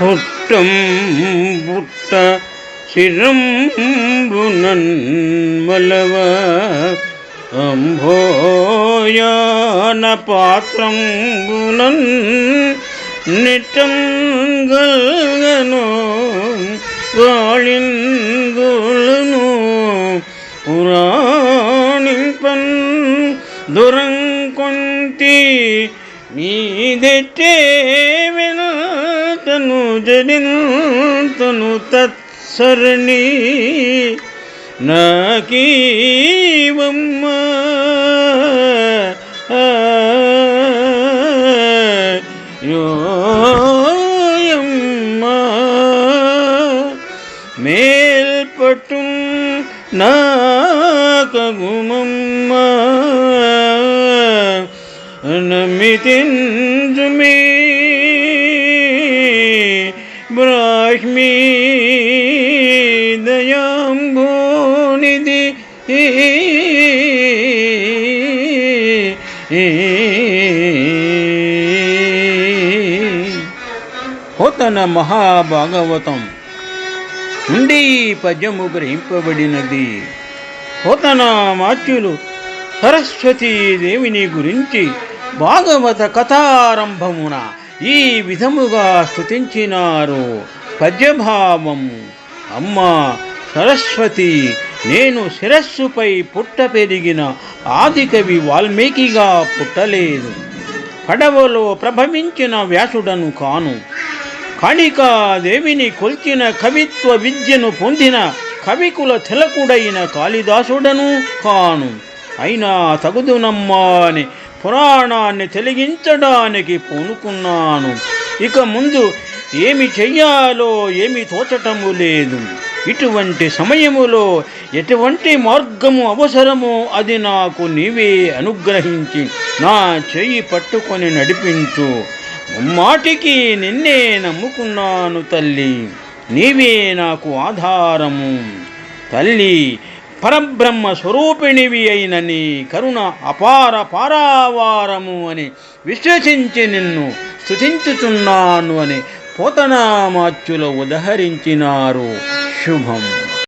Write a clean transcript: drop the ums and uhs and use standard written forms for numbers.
పుట్టం పుట్ట శిరంబునన్మలవ అంభోయాన పాత్రంబునన్ నిట్టంగల్గను గాళింగులను పురాణింపన్ దురంకొంటి మీదెట్టే వినతను జడింతను తత్సరణి నాకీవమ్మ యోయమ్మ మేల్పటు నాకగుమమ్మ నమితింజుమే బ్రాహ్మీ దయాంబోనిధి పోతన మహాభాగవతం నుండి పద్యము గ్రహింపబడినది. పోతన మాత్యులు సరస్వతీదేవిని గురించి భాగవత కథారంభమున ఈ విధముగా స్తుతించినారు. పద్యభావము: అమ్మ సరస్వతి, నేను శిరస్సుపై పుట్ట పెరిగిన ఆదికవి వాల్మీకిగా పుట్టలేదు. పడవలో ప్రభవించిన వ్యాసుడను కాను. కాళికాదేవిని కొల్చిన కవిత్వ విద్యను పొందిన కవికుల తిలకుడైన కాళిదాసుడను కాను. అయినా తగుదునమ్మా అని పురాణాన్ని తెలిగించడానికి పూనుకున్నాను. ఇక ముందు ఏమి చెయ్యాలో ఏమి తోచటము లేదు. ఇటువంటి సమయములో ఎటువంటి మార్గము అవసరమో అది నాకు నీవే అనుగ్రహించి నా చెయ్యి పట్టుకొని నడిపించు. ముమ్మాటికి నిన్నే నమ్ముకున్నాను తల్లి, నీవే నాకు ఆధారము. తల్లి, పరబ్రహ్మ స్వరూపిణివి అయిన నీ కరుణ అపార పారావారము అని విశ్వసించి నిన్ను స్తుతించుచున్నాను అని పోతనామాత్యులు ఉదహరించినారు. శుభం.